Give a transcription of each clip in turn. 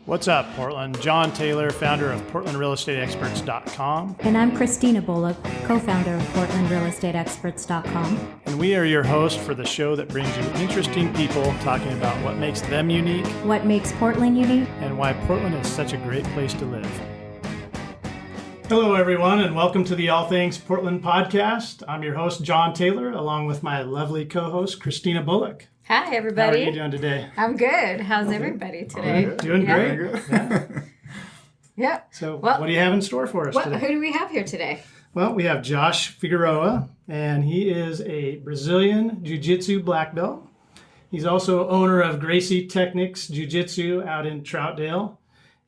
What's up, Portland? John Taylor, founder of PortlandRealEstateExperts.com. And I'm Kristina Bullock, co-founder of PortlandRealEstateExperts.com. And we are your host for the show that brings you interesting people talking about what makes them unique, What makes Portland unique? and why Portland is such a great place to live. Hello, everyone, and welcome to the All Things Portland podcast. I'm your host, John Taylor, along with my lovely co-host, Kristina Bullock. Hi, everybody. How are you doing today? I'm good. How's everybody today? Doing great. Yeah. Yeah. So, Well, what do you have in store for us today? Who do we have here today? Well, we have Josh Figueroa, and he is a Brazilian Jiu-Jitsu Blackbelt. He's also owner of Gracie Technics Jiu-Jitsu out in Troutdale.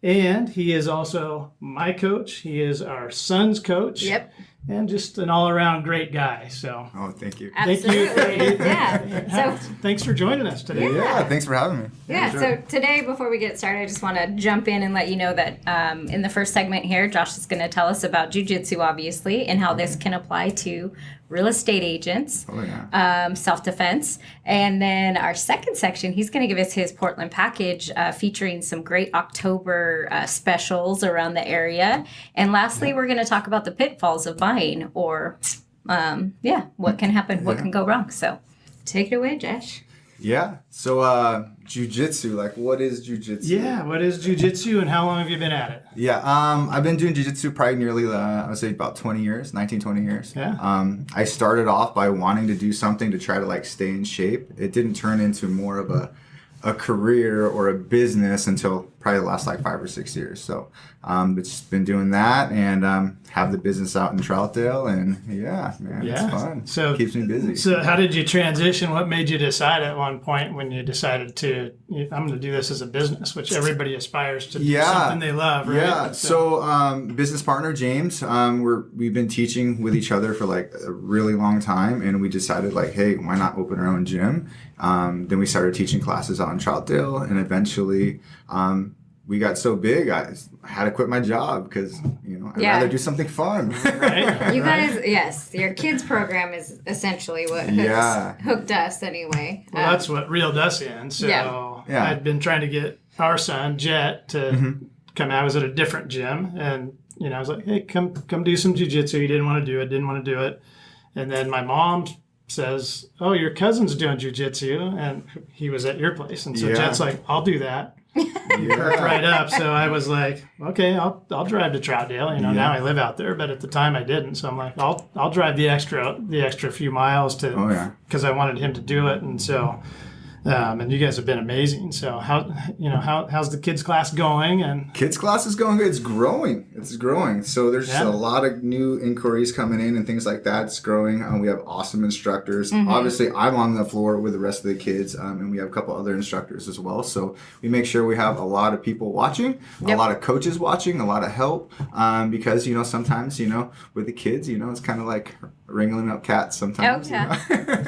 And he is also my coach. He is our son's coach. Yep. And just an all-around great guy. So, Oh, thank you. Absolutely. Yeah. So, thanks for joining us today. Yeah, thanks for having me. yeah. Sure. So today, before we get started, I just want to jump in and let you know that in the first segment here, Josh is going to tell us about jiu-jitsu, obviously, and how this can apply to real estate agents, Oh, yeah. self-defense. And then our second section, he's going to give us his Portland package featuring some great October specials around the area. And lastly, we're going to talk about the pitfalls of buying or, what can happen, what can go wrong. So take it away, Josh. Yeah. So, jiu-jitsu, like, what is jiu-jitsu? Yeah, what is jiu-jitsu and how long have you been at it? Yeah. I've been doing jiu-jitsu probably nearly, I would say about 20 years, 19, 20 years. Yeah. I started off by wanting to do something to try to, like, stay in shape. It didn't turn into more of a career or a business until probably the last, like, 5 or 6 years. So, it's been doing that and have the business out in Troutdale, and yeah, man, Yeah. it's fun. So- Keeps me busy. So how did you transition? What made you decide at one point when you decided I'm going to do this as a business, which everybody aspires to do something they love, right? Yeah. So, business partner James, we've been teaching with each other for like a really long time, and we decided like, hey, why not open our own gym? Then we started teaching classes out in Troutdale, and eventually, we got so big, I had to quit my job because, I'd Yeah. rather do something fun. Right? You guys, yes, your kids program is essentially what hooked us anyway. Well, that's what reeled us in. So Yeah. I'd been trying to get our son, Jet, to come out. I was at a different gym, and I was like, hey, come do some jiu-jitsu. He didn't want to do it. And then my mom says, oh, your cousin's doing jiu-jitsu, and he was at your place. And so Yeah. Jet's like, I'll do that. Perked right up. So I was like, okay, I'll drive to Troutdale. Now I live out there, but at the time I didn't. So I'm like, I'll drive the extra few miles because I wanted him to do it. And so, and you guys have been amazing. So how's the kids class going? And Kids class is going good. It's growing. So there's a lot of new inquiries coming in and things like that. It's growing. We have awesome instructors. Obviously, I'm on the floor with the rest of the kids, and we have a couple other instructors as well. So we make sure we have a lot of people watching, a lot of coaches watching, a lot of help, because sometimes with the kids, it's kind of like wrangling up cats sometimes. Oh, yeah.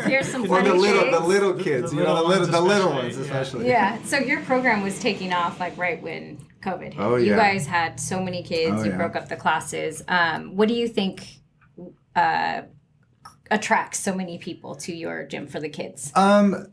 Here's some Or funny the shades. little kids, the little ones especially. Yeah. So your program was taking off like right when COVID hit. Oh, You yeah. guys had so many kids. Oh, You yeah. broke up the classes. What do you think attracts so many people to your gym for the kids?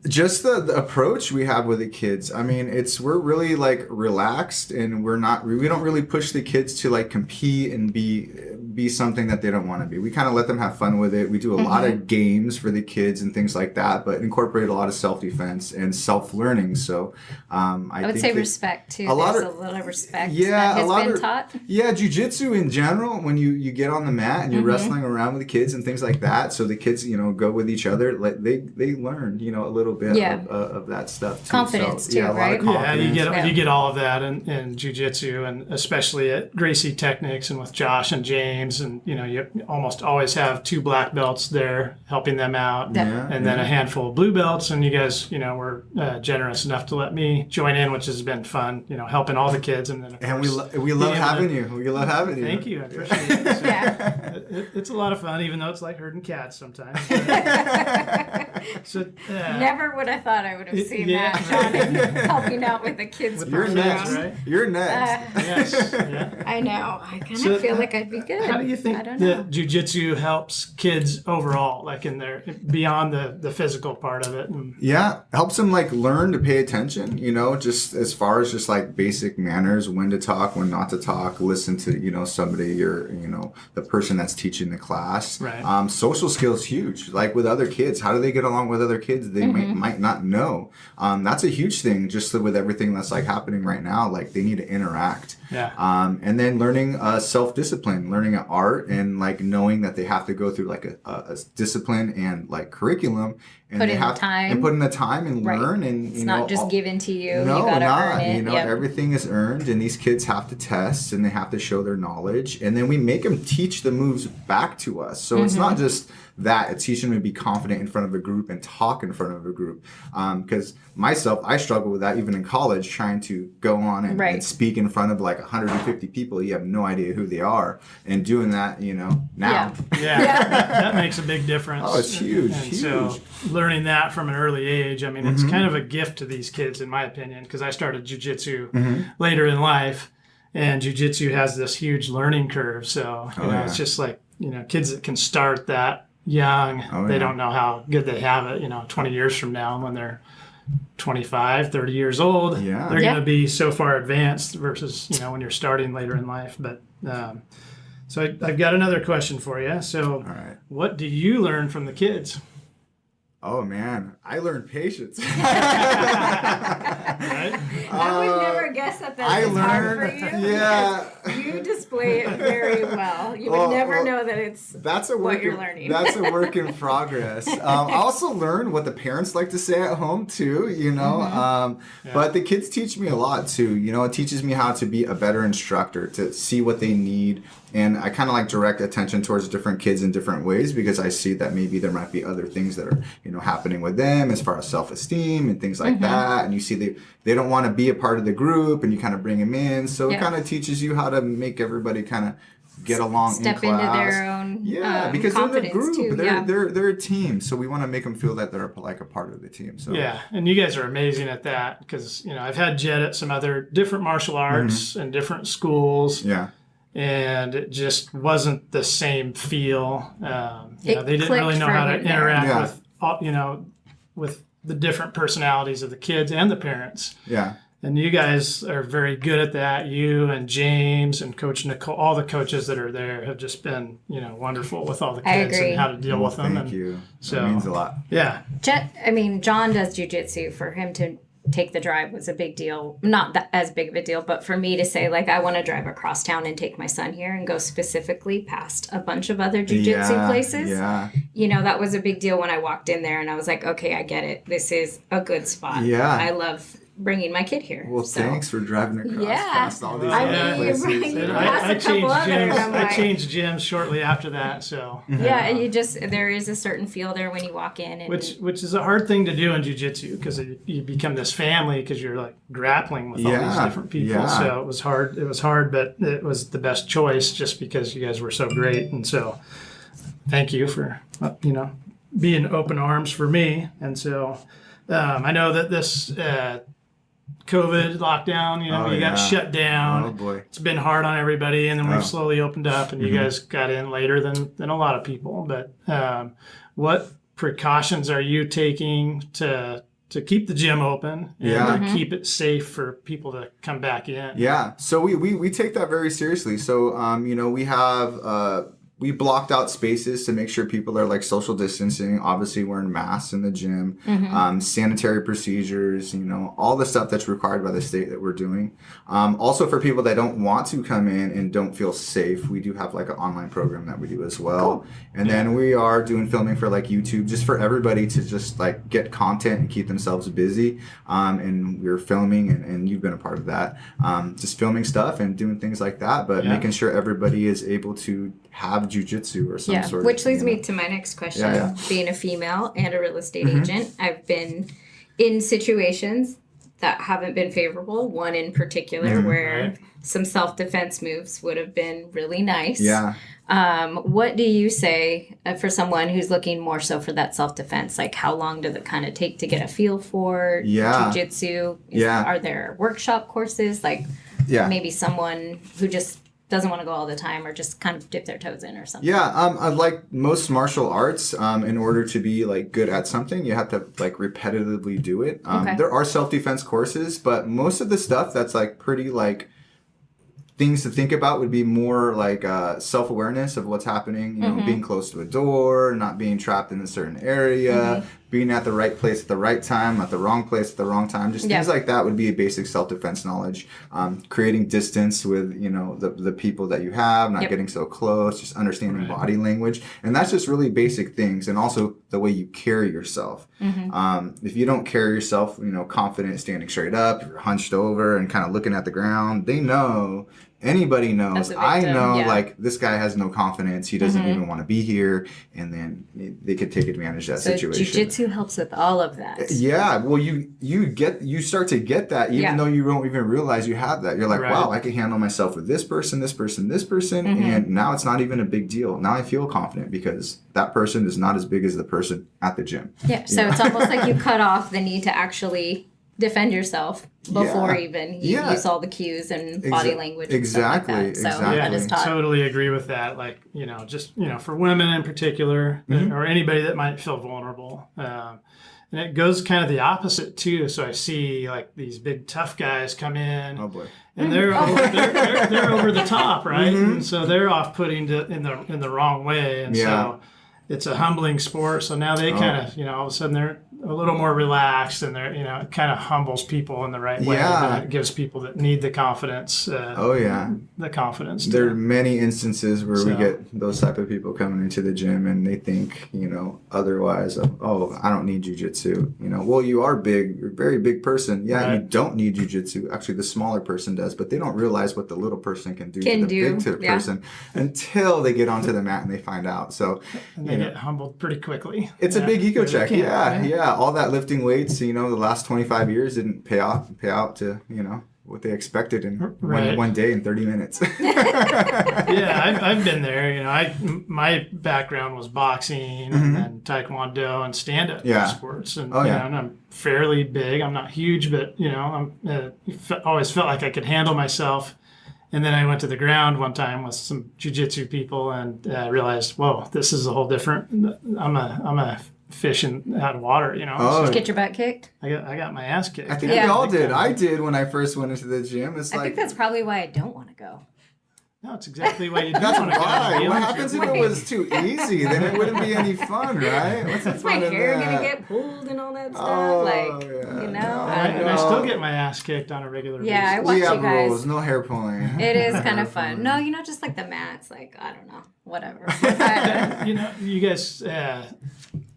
Just the approach we have with the kids. I mean, we're really like relaxed, and we don't really push the kids to like compete and be something that they don't want to be. We kind of let them have fun with it. We do a lot of games for the kids and things like that, but incorporate a lot of self-defense and self-learning. So I would think say that respect too. a lot There's of- a little respect Yeah, that a lot has been of- taught. Yeah, jiu-jitsu in general, when you get on the mat and you're wrestling around with the kids and things like that, so the kids, go with each other, like they learn, a little bit of that stuff too. Confidence so, too, yeah, a lot right? of yeah, confidence. you get all of that in jiu-jitsu, and especially at Gracie Technics and with Josh and James, and you almost always have 2 black belts there helping them out, Yeah. and then a handful of blue belts. And you guys, were generous enough to let me join in, which has been fun. Helping all the kids, and then of And course, we love having you. We love having you. Thank you. I appreciate it. So Yeah. it's a lot of fun, even though it's like herding cats sometimes. So Never would have thought I would have seen yeah. that, John, helping out with the kids' You're next. program. right? You're next. Yes. Yeah. I know. I kind of So feel like I'd be good. How do you I think don't know. that jiu-jitsu helps kids overall, like in their beyond the physical part of it? And, Yeah, helps them like learn to pay attention, just as far as just like basic manners, when to talk, when not to talk, listen to, somebody, the person that's teaching the class. Right. Social skills huge. Like with other kids, how do they get along with other kids they might not know? That's a huge thing just with everything that's like happening right now. Like they need to interact. Yeah. And then learning self-discipline, learning an art, and like knowing that they have to go through like a discipline and like curriculum, and Put they in the have time. and put in the time and Right. learn, and It's not just given to you. No, You gotta not. earn it. Yep. Everything is earned, and these kids have to test and they have to show their knowledge, and then we make them teach the moves back to us. So it's not just that; it's teaching them to be confident in front of a group and talk in front of a group. Because myself, I struggle with that even in college, trying to go on and, Right. and speak in front of like 150 people. You have no idea who they are, and doing that, now. Yeah. Yeah, that makes a big difference. Oh, it's huge, And huge. so learning that from an early age, I mean, it's kind of a gift to these kids, in my opinion, because I started jiu-jitsu later in life, and jiu-jitsu has this huge learning curve. So, it's just like, kids that can start that young, they don't know how good they have it, 20 years from now when they're 25, 30 years old, Yeah. they're going to be so far advanced versus, when you're starting later in life. But, so I've got another question for you. So, All right. what do you learn from the kids? Oh man, I learned patience. Right? I would never guess that I that's hard learned- for you. yeah. because You display it very well. You would never know that it's That's a what work. you're learning. That's a work in progress. I also learned what the parents like to say at home too. But the kids teach me a lot too. It teaches me how to be a better instructor, to see what they need, and I kind of like direct attention towards different kids in different ways, because I see that maybe there might be other things that are happening with them as far as self-esteem and things like that. And you see they don't want to be a part of the group, and you kind of bring them in. So it kind of teaches you how to make everybody kind of get along step in class. into their own Because they're a confidence group. too. They're a team. So we want to make them feel that they're like a part of the team. So Yeah, and you guys are amazing at that, because I've had Jed at some other different martial arts and different schools, yeah. and it just wasn't the same feel. They didn't really clicked know for how to him there. interact Yeah. with with the different personalities of the kids and the parents. Yeah. And you guys are very good at that. You and James and Coach Nicole, all the coaches that are there have just been, wonderful with all the I kids agree. and how to deal with them. Thank and you. So That means a lot. Yeah, John does jiu-jitsu. For him to take the drive was a big deal. Not that as big of a deal, but for me to say, like, I want to drive across town and take my son here and go specifically past a bunch of other jiu-jitsu places. Yeah. That was a big deal when I walked in there, and I was like, okay, I get it. This is a good spot. Yeah. I love bringing my kid here. Well, so. thanks for driving across Yeah. past all these I other mean, places. you And passed I a couple others, I'm I like- changed gyms shortly after that. So Yeah, and there is a certain feel there when you walk in. And which is a hard thing to do in jiu-jitsu, because you become this family, because you're like grappling with all these Yeah, different people. yeah. So it was hard, but it was the best choice, just because you guys were so great. And so thank you for being open arms for me. And so I know that this COVID lockdown, you got shut down. Oh boy. It's been hard on everybody, and then we've slowly opened up, and you guys got in later than a lot of people. But what precautions are you taking to keep the gym open and to keep it safe for people to come back in? Yeah. So we take that very seriously. So we have we blocked out spaces to make sure people are like social distancing, obviously wearing masks in the gym, sanitary procedures, all the stuff that's required by the state that we're doing. Also for people that don't want to come in and don't feel safe, we do have like an online program that we do as well. Cool. And then we are doing filming for like YouTube, just for everybody to just like get content and keep themselves busy. And we're filming, and you've been a part of that, just filming stuff and doing things like that, but making sure everybody is able to have jiu-jitsu or some sort of, which leads me to my next question. Yeah. Being a female and a real estate agent, I've been in situations that haven't been favorable. One in particular where some self-defense moves would have been really nice. Yeah. What do you say for someone who's looking more so for that self-defense? Like, how long does it kind of take to get a feel for jiu-jitsu? Are there workshop courses? Like, maybe someone who just doesn't want to go all the time or just kind of dip their toes in or something. Like most martial arts, in order to be like good at something, you have to like repetitively do it. There are self-defense courses, but most of the stuff that's like pretty like things to think about would be more like self-awareness of what's happening, you know, being close to a door, not being trapped in a certain area, being at the right place at the right time, at the wrong place at the wrong time. Just things like that would be a basic self-defense knowledge. Creating distance with, you know, the people that you have, not getting so close, just understanding body language. And that's just really basic things. And also the way you carry yourself. If you don't carry yourself, you know, confident, standing straight up, you're hunched over and kind of looking at the ground, they know. Anybody knows. I know, like, this guy has no confidence. He doesn't even want to be here. And then they could take advantage of that situation. Jiu-Jitsu helps with all of that. Yeah. Well, you start to get that even though you don't even realize you have that. You're like, wow, I can handle myself with this person, this person, this person. And now it's not even a big deal. Now I feel confident because that person is not as big as the person at the gym. Yeah. So it's almost like you cut off the need to actually defend yourself before even you use all the cues and body language and stuff like that. So that is taught. Totally agree with that. Like, you know, just, you know, for women in particular or anybody that might feel vulnerable. And it goes kind of the opposite too. So I see like these big tough guys come in. Oh boy. And they're over the top, right? And so they're off-putting in the wrong way. And so it's a humbling sport. So now they kind of, you know, all of a sudden they're a little more relaxed and they're, you know, it kind of humbles people in the right way. And it gives people that need the confidence. The confidence. There are many instances where we get those type of people coming into the gym and they think, you know, otherwise of, oh, I don't need jiu-jitsu. You know, well, you are big. You're a very big person. Yeah, you don't need jiu-jitsu. Actually, the smaller person does, but they don't realize what the little person can do to the big person until they get onto the mat and they find out. So and they get humbled pretty quickly. It's a big ego check. All that lifting weights, you know, the last 25 years didn't pay out to, you know, what they expected in one day in 30 minutes. I've been there. You know, my background was boxing and then taekwondo and stand-up sports. And, and I'm fairly big. I'm not huge, but, you know, I'm always felt like I could handle myself. And then I went to the ground one time with some jiu-jitsu people and realized, whoa, this is a whole different. I'm a fish out of water, you know. Did you get your butt kicked? I got my ass kicked. I think we all did. I did when I first went into the gym. I think that's probably why I don't want to go. No, it's exactly why you do That's want to go. why. What happens if it was too easy? Then it wouldn't be any fun, right? What's the fun my in hair that? gonna get pulled and all that stuff? You know? And I still get my ass kicked on a regular basis. I watch we have you guys. rules. No hair pulling. It is kind of fun. No, you know, just like the mats, like, I don't know, whatever. You know, you guys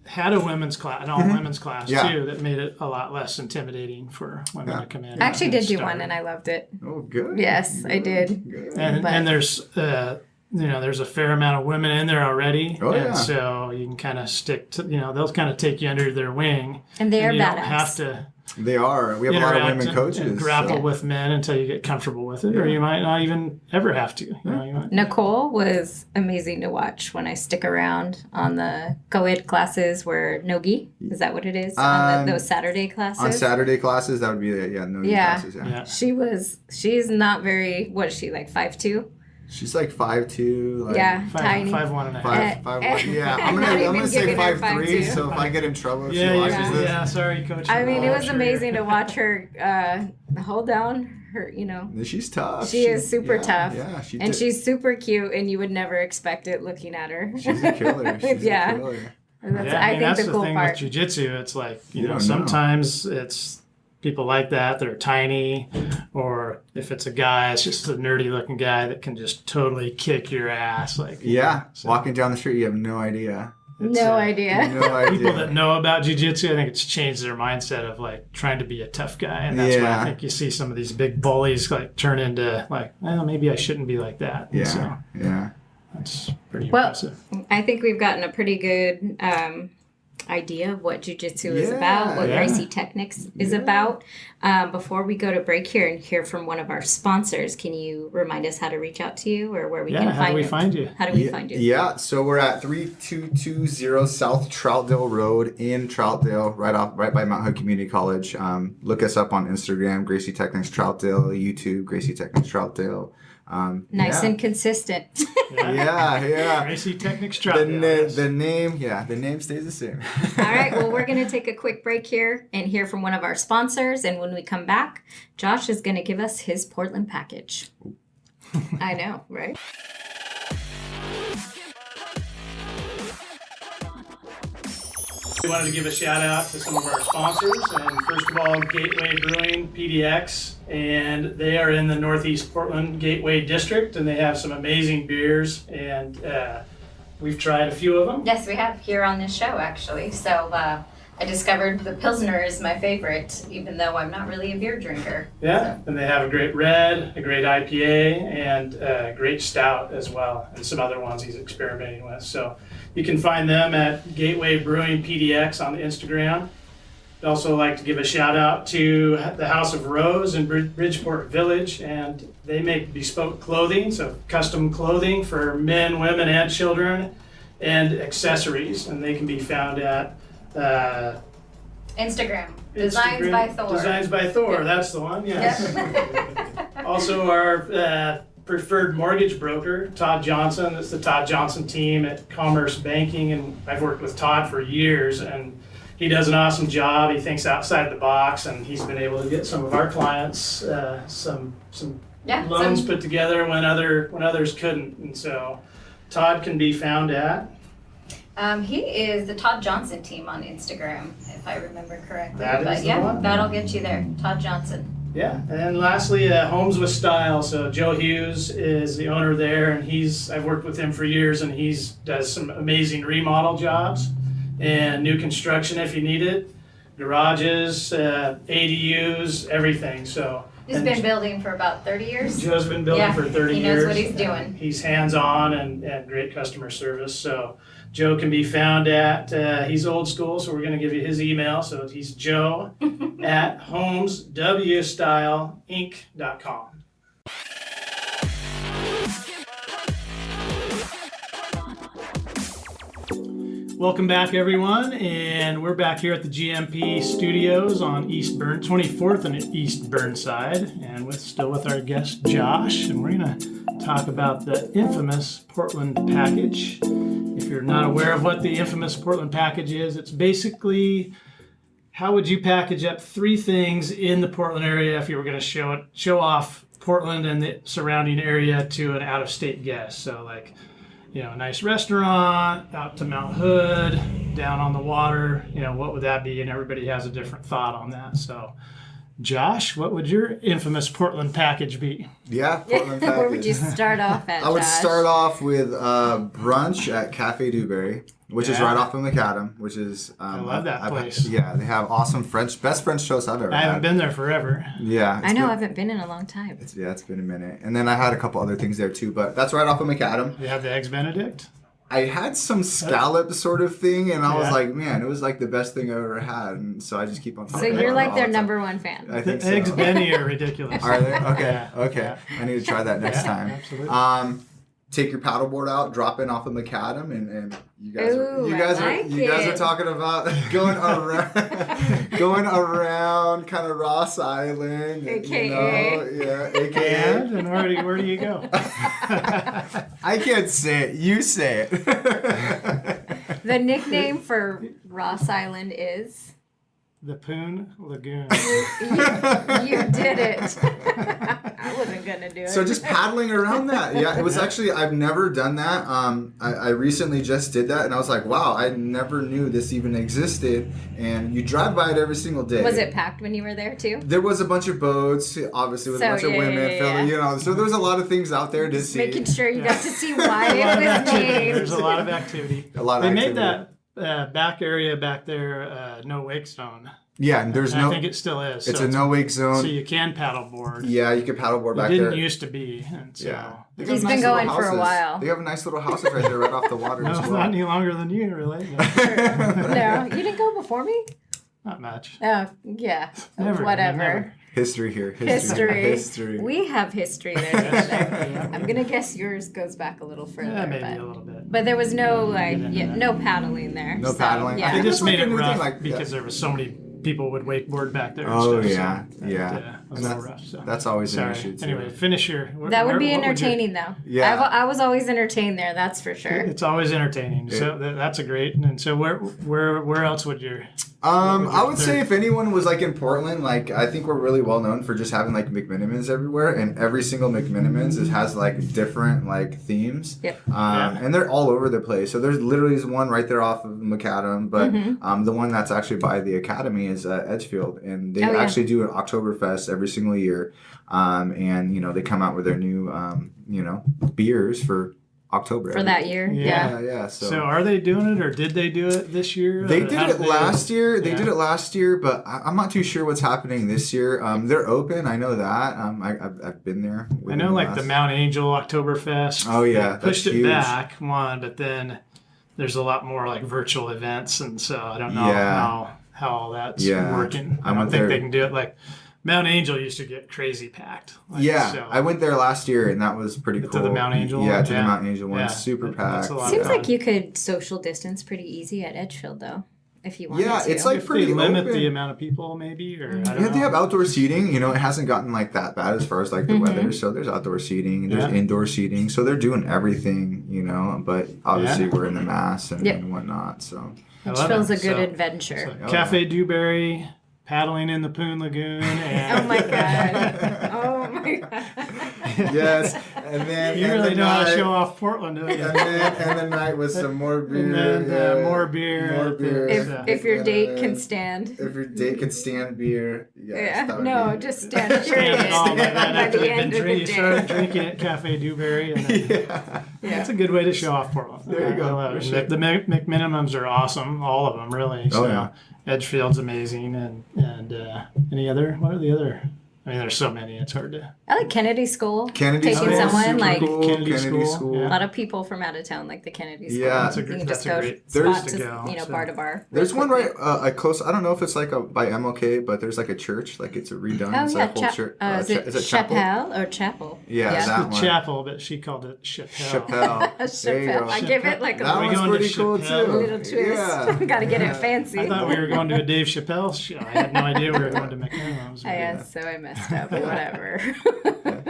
had a women's class, an all-women's class too, that made it a lot less intimidating for women to come in. I actually did do one and I loved it. Oh, good. Yes, I did. Good. And there's you know, there's a fair amount of women in there already. So you can kind of stick to, you know, they'll kind of take you under their wing. And they are you badass. don't have to They are. We have a lot of women coaches. And grapple with men until you get comfortable with it, or you might not even ever have to. You know, Nicole was amazing to watch when I stick around on the co-ed classes where Nogi, is that what it is? On those Saturday classes? On Saturday classes, that would be Nogi classes, She's not very, what is she, like 5'2"? She's like 5'2", tiny. 5'1.5". 5'1". Yeah, I'm gonna say 5'3". So if I get in trouble, she watches this. Yeah, sorry, coach. I mean, it was amazing to watch her hold down her. You know, she's tough. She is super tough. Yeah, she's super cute, and you would never expect it looking at her. She's a killer. She's a killer. I think that's the cool thing part. with jiu-jitsu. It's like, you know, sometimes it's people like that are tiny, or if it's a guy, it's just a nerdy looking guy that can just totally kick your ass. Like, walking down the street, you have no idea. No idea. People that know about jiu-jitsu, I think it's changed their mindset of like trying to be a tough guy, and that's why I think you see some of these big bullies like turn into like, well, maybe I shouldn't be like that. That's pretty impressive. I think we've gotten a pretty good idea of what jiu-jitsu is about, what Gracie Technics is about. Before we go to break here and hear from one of our sponsors, can you remind us how to reach out to you or where we can find you? How do we find you? How do we find you? Yeah, so we're at 3220 South Troutdale Road in Troutdale, right by Mount Hood Community College. Look us up on Instagram, Gracie Technics Troutdale, YouTube, Gracie Technics Troutdale. Nice and consistent. Yeah. Gracie Technics Troutdale. The name stays the same. All right, well, we're going to take a quick break here and hear from one of our sponsors. And when we come back, Josh is going to give us his Portland package. I know, right? We wanted to give a shout out to some of our sponsors, and first of all, Gateway Brewing Pdx, and they are in the Northeast Portland Gateway District, and they have some amazing beers, and we've tried a few of them. Yes, we have here on this show, actually. So I discovered the Pilsner is my favorite, even though I'm not really a beer drinker. Yeah, and they have a great red, a great IPA, and a great stout as well, and some other ones he's experimenting with. So you can find them at Gateway Brewing Pdx on Instagram. I'd also like to give a shout out to the House of Rose in Bridgeport Village, and they make bespoke clothing, so custom clothing for men, women, and children, and accessories, and they can be found at Instagram. Designs by Thor. Designs by Thor, that's the one, yes. Also our preferred mortgage broker, Todd Johnson. It's the Todd Johnson team at Commerce Banking, and I've worked with Todd for years, and he does an awesome job. He thinks outside the box, and he's been able to get some of our clients some loans put together when others couldn't. And so Todd can be found at? He is the Todd Johnson team on Instagram, if I remember correctly. That is the one. That'll get you there. Todd Johnson. Yeah, and lastly, Homes with Style. So Joe Hughes is the owner there, and I've worked with him for years, and does some amazing remodel jobs and new construction if you need it, garages, ADUs, everything. So he's been building for about 30 years. Joe's been building for 30 years. He knows what he's doing. He's hands-on and great customer service. So Joe can be found at, he's old school, so we're going to give you his email. So he's Joe at homeswstyleinc.com. Welcome back, everyone, and we're back here at the GMP Studios on East 24th and East Burnside, and still with our guest Josh, and we're going to talk about the infamous Portland package. If you're not aware of what the infamous Portland package is, it's basically how would you package up 3 things in the Portland area if you were going to show off Portland and the surrounding area to an out-of-state guest. So like, a nice restaurant, out to Mount Hood, down on the water, what would that be? And everybody has a different thought on that. So, Josh, what would your infamous Portland package be? Yeah, Portland package. Where would you start off at, I would Josh? start off with brunch at Cafe Dewberry, which is right off of Macadam, which is... I love that place. They have awesome best French toast I've ever had. I haven't been there forever. Yeah. I know, I haven't been in a long time. It's been a minute. And then I had a couple other things there too, but that's right off of Macadam. You have the Eggs Benedict? I had some scallop sort of thing, and I was like, man, it was like the best thing I ever had, and so I just keep on talking about it. So you're like their all the number time. one fan. I think The Eggs Benny are ridiculous. Are they? Okay, okay. Yeah. I need to try that next time. Absolutely. Take your paddleboard out, drop in off of Macadam, and you guys Ooh, are talking about going around kind of Ross Island, AKA. AKA. And where do you go? I can't say it. You say it. The nickname for Ross Island is? The Poon Lagoon. You did it. I wasn't going to do it. So just paddling around that. Yeah, it was actually, I've never done that. I recently just did that, and I was like, wow, I never knew this even existed. And you drive by it every single day. Was it packed when you were there too? There was a bunch of boats, obviously, with a bunch of women. So there was a lot of things out there to see. Making sure you got to see why it was named. There's a lot of activity. A lot of They activity. made that back area back there no wake zone. Yeah, and there's And no. I think it still is. It's so a no-wake So zone. you can paddleboard. Yeah, you can paddleboard It back didn't there. used to be. And so Yeah. They He's got been little going for a houses. while. They have nice little houses right there, right off the water No, as not well. any longer than you, really. No, No, you didn't go before me? not much. Oh, yeah. Never. Whatever. Never. History here. History. We have history there together. I'm gonna guess yours goes back a little further. Yeah, maybe but, a little bit. but there was no like into yeah, that. no paddling there. No so, paddling? I Yeah. They think just that's like made a it new thing, rough like, because there was so many people would wakeboard back there. Oh, and stuff, yeah, so that, yeah. it was And a little rough. So. That's always an Sorry. issue, too. Anyway, finish your. That would be what you- entertaining though. Yeah. I was always entertained there. That's for sure. It's always entertaining. So that's a great. And so where else would your? I would say if anyone was like in Portland, like I think we're really well known for just having like McMinimans everywhere, and every single McMinimans has like different like themes. Yep. And they're all over the place. So there's literally one right there off of McAdam, but the one that's actually by the Academy is Edgefield, and they actually do an Oktoberfest every single year. And you know they come out with their new beers for October For that year. Yeah. Yeah. So are they doing it, or did they do it this year? They Or did how it last year. They Yeah. did it last year, but I'm not too sure what's happening this year. They're open. I know that. I've been there. I know, like the Mount Angel Oktoberfest. Oh, yeah, they pushed that's it huge. back one, but then there's a lot more like virtual events, and so I don't know Yeah. how all that's Yeah. working. I I don't went think there- they can do it like Mount Angel used to get crazy packed. Like, Yeah, so- I went there last year, and that was pretty cool. To the Mount Angel Yeah, one? to the Yeah. Mount Angel one. Yeah. Super That's packed. a lot of Seems fun. like you could social distance pretty easy at Edgefield though, if you wanted Yeah, to. it's like if pretty they limit open. the amount of people, maybe, or I don't Yeah, know. they have outdoor seating. You know, it hasn't gotten like that bad as far as like the weather. So there's outdoor seating, there's Yeah. indoor seating. So they're doing everything, you know. But obviously Yeah. we're in the mass and, Yep. and whatnot. So I love Edgefield's it. a good So- adventure. so Cafe Dewberry, paddling in the Poon Lagoon, and Oh my god. Oh my god. yes, and then you and really the know how to night- show off Portland, don't you? and the night with some more beer. And then yeah, more beer. More beer. If your date can stand. If your date can stand beer. Yes, Yeah. that would No, be- just stand Stand period. it all like that By after the you've end been of the started day. drinking at Cafe Dewberry. And then, Yeah. Yeah. It's a good way to show off Portland. There you go, I love for it. sure. The McMinimums are awesome, all of them really. So yeah. Edgefield's amazing, and any other? What are the other? I mean, there's so many. It's hard to. I like Kennedy School. Kennedy Taking School, someone super like cool. Kennedy Kennedy School, School. yeah. a lot of people from out of town like the Kennedy School. Yeah. That's a You great. can just That's a go great There's- spot to to, go. you know, so. bar to bar. There's real one right quickly. close. I don't know if it's like by MLK, but there's like a church, like it's a redone. Oh it's yeah, like a whole church. is it chapel? Chapelle or Chapel? Yeah, yeah. that The one. chapel, but she called it Chappelle. Chappelle. There you Chappelle. go. I give it like a That Are we one's going to pretty cool Chappelle? too. little twist. Yeah. Got to get Yeah. it fancy. I thought we were going to a Dave Chappelle show. I had no idea we were going to McMinimums. So I messed up. Whatever.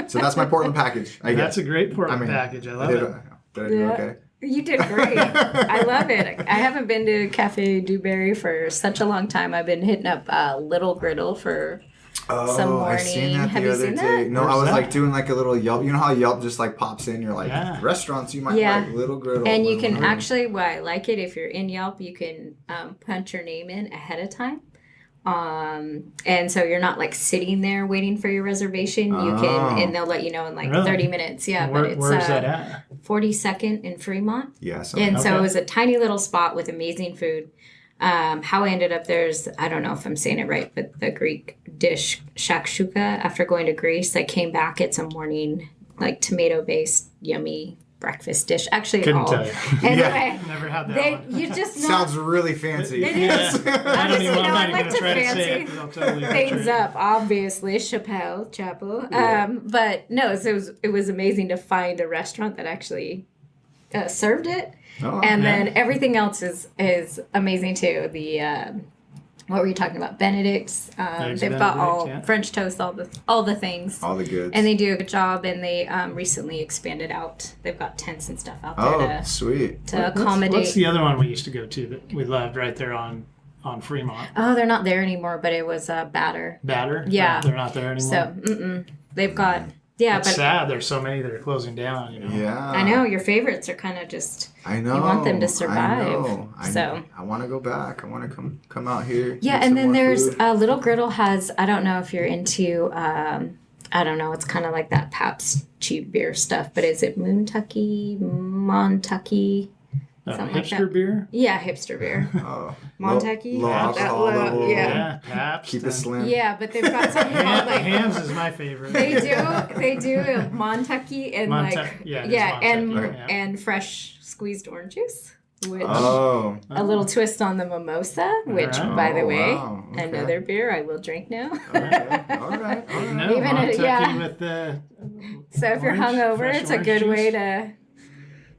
So that's my Portland package. I That's guess. a great Portland I mean, package. I love did, it. Did I do Yeah. okay? You did great. I love it. I haven't been to Cafe Dewberry for such a long time. I've been hitting up Little Griddle for some morning. I seen that Have the you other seen day. that? No, I Where's was that? like doing like a little Yelp. You know how Yelp just like pops in? You're like Yeah. restaurants you might Yeah. like, Little Griddle. And you Little can Griddle. actually, why I like it, if you're in Yelp, you can punch your name in ahead of time. And so you're not like sitting there waiting for your reservation. You Oh. can, and they'll let you know in like Really? 30 minutes. Yeah, but it's Where's that at? 42nd in Fremont. Yeah. And so Okay. it was a tiny little spot with amazing food. How I ended up there's, I don't know if I'm saying it right, but the Greek dish shakshuka. After going to Greece, I came back. It's a morning, like tomato-based, yummy breakfast dish. Actually, Couldn't all. tell you. Anyway, Never had that they, one. you just know Sounds really fancy. It Yeah. is. I don't Honestly, even, no, I'm I not like even to going to try to say it fancy 'cause I'll totally things butcher it. up. Obviously, Chapel. But no, so it was amazing to find a restaurant that actually served it. Oh, And yeah. then everything else is amazing too. The what were you talking about? Benedict's. Eggs They've got all Benedict, yeah. French toast, all the things. all the goods. And they do a good job. And they recently expanded out. They've got tents and stuff out there sweet. to accommodate. What's the other one we used to go to that we loved right there on Fremont? Oh, they're not there anymore. But it was Batter. Batter? Yeah. They're not there anymore. So they've got It's but sad. There's so many that are closing down. You know. Yeah. I know your favorites are kind of just. I know. You want them to survive, I know. so. I want to go back. I want to come out here. Yeah, eat and some then more there's food. Little Griddle has. I don't know if you're into. I don't know. It's kind of like that Pabst cheap beer stuff, but is it Montucky? Something like hipster that. beer. Yeah, hipster beer. Oh, Montucky? low alcohol level. yeah. Pabst. Keep it slim. Yeah, but they've got something called like Hams is my favorite. they do a Montucky and Yeah, it is and Montucky, yeah. and fresh squeezed orange juice, which Oh. a little twist on the mimosa, which Alright. by the Oh, way, wow. Okay. another beer I will drink now. Okay. All right. No, Even Montucky with the So if you're orange, hungover, fresh it's a orange good juice. way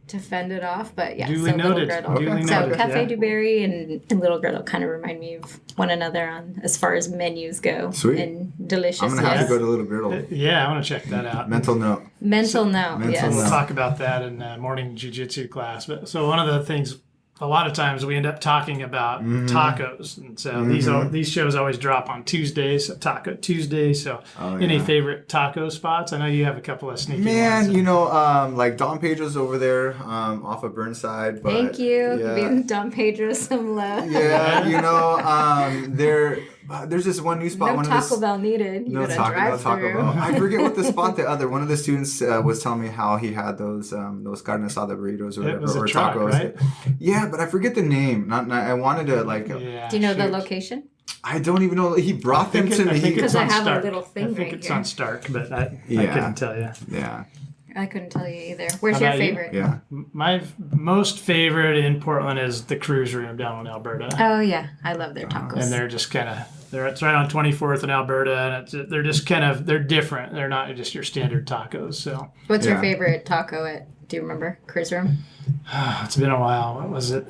to fend it off. But yeah, Duly so Little noted. Griddle. Duly So noted, Cafe yeah. Dewberry and Little Griddle kind of remind me of one another on as far as menus go. Sweet. And deliciousness. I'm gonna have to go to Little Griddle. Yeah, I want to check that out. Mental note. Mental note, Mental yes. We'll note. talk about that in morning jiu-jitsu class. But so one of the things, a lot of times we end up talking about tacos, and so these shows always drop on Tuesdays, so Taco Tuesday. So any favorite taco spots? I know you have a couple of sneaky Man, ones. you know, like Don Pedro's over there, off of Burnside. But, Thank you. Yeah. Giving Don Pedro some love. Yeah, you know, there's this one new spot. No one of Taco this, Bell needed. You No got a Taco drive through. Bell. I forget what the spot one of the students was telling me how he had those carne asada burritos or It whatever, was a or truck, tacos. right? Yeah, but I forget the name. Not I wanted to like. Yeah, Do you know the shoot. location? I don't even know. He brought them to I me. think it's Because I on have a Stark. little thing I think right it's here. on Stark, but I Yeah. couldn't tell you. Yeah, I couldn't tell you either. Where's How your about you? favorite? yeah. My most favorite in Portland is the Cruise Room down in Alberta. Oh yeah, I love their tacos. And they're just kind of it's right on 24th in Alberta, and they're just kind of they're different. They're not just your standard tacos. So What's your Yeah. favorite taco at? Do you remember Cruise Room? it's been a while. What was it?